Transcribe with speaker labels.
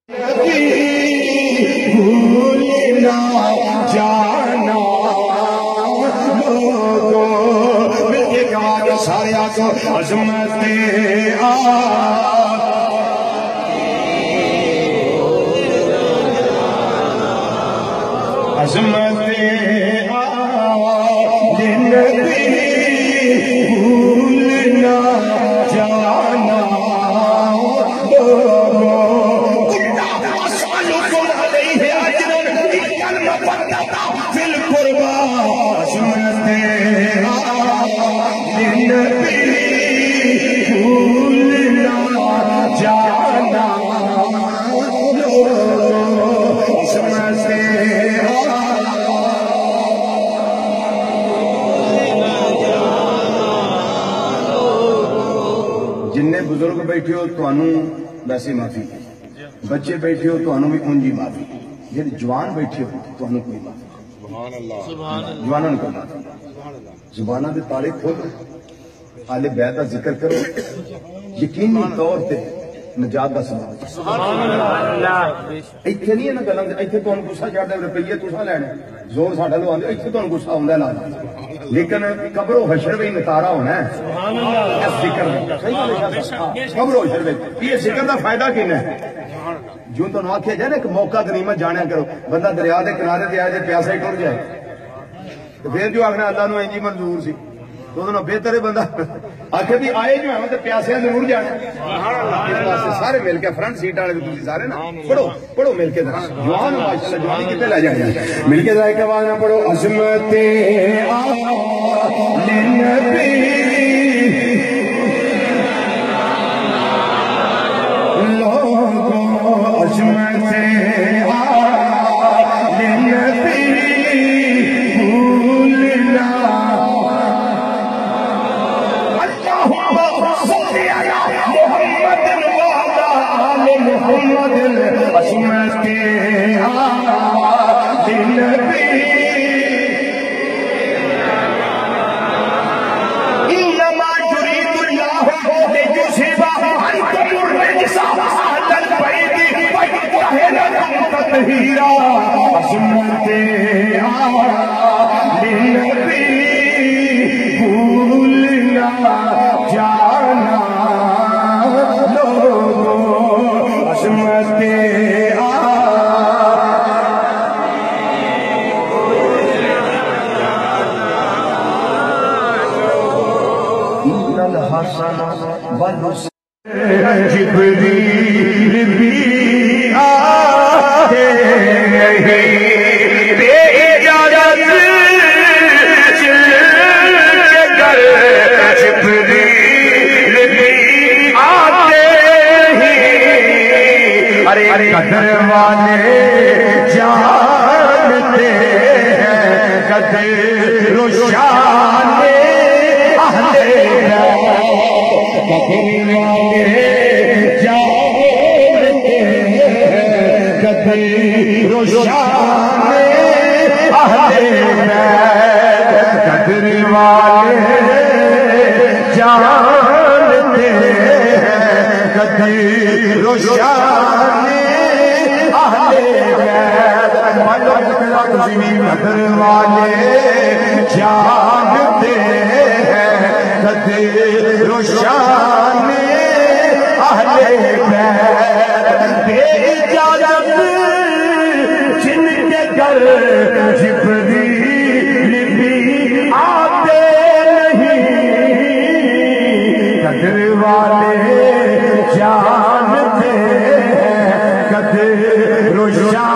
Speaker 1: بھولنا جانا لوگوں مل کے گانا سارے آقا عظمت عظمت بھولنا جانا جننے بزرگ بیٹھے ہو تو ویسے معافی بچے بیٹھے ہو تو بھی انجی معافی جن جوان بیٹھے ہو تو کوئی معافی جوانوں کو معافی زبانہ دے تالے کھول آل بیت کا ذکر کرو یقینی طور پہ نجات کا سبب ایتھے نہیں ہے نا گلاں ایتھے تو غصہ چڑھدا روپیے تساں لینے زور ساڈا لو آندے ایتھے تو غصہ ہوندا لا لیکن قبر و حشر میں نتارا ہونا ہے اس ذکر میں قبر و حشر میں یہ ذکر دا فائدہ کن ہے جو تو نہ آکھیا جائے نا کہ موقع غنیمت جانیا کرو بندہ دریا دے کنارے تے آ جائے پیاسا ہی ٹر جائے تو پھر جو آخنا اللہ نو انجی منظور سی تو انہوں نے بہتر ہے بندہ آخر بھی آئے جو ہیں تو پیاسے ہیں ضرور جانے سارے مل کے فرنٹ سیٹ والے بھی سارے نا پڑھو مل کے ذرا جوان ماشاءاللہ جوانی کتنے لے جائیں مل کے ذرا کے بعد نہ پڑھو عظمت للنبی لوگوں عظمت للنبی بھولنا محمد عظمت للنبی انما يريد الله ليذهب عنكم الرجس اهل البيت ويطهركم تطهيرا عظمت للنبی بھولنا جانا جبریل بھی آتے بے اجازت جبریل بھی آتے ارے قدر والے جانتے ہیں قدر و شان اہل قدر والے جانتے ہیں قدر و شان اہل قدر والے جانتے ہیں قدر و شان اہل قدر والے جانتے ہیں قدر و شان اہل بے اجازت جن کے گھر جبریل بھی آتے نہیں قدر والے جانتے ہیں قدر و شان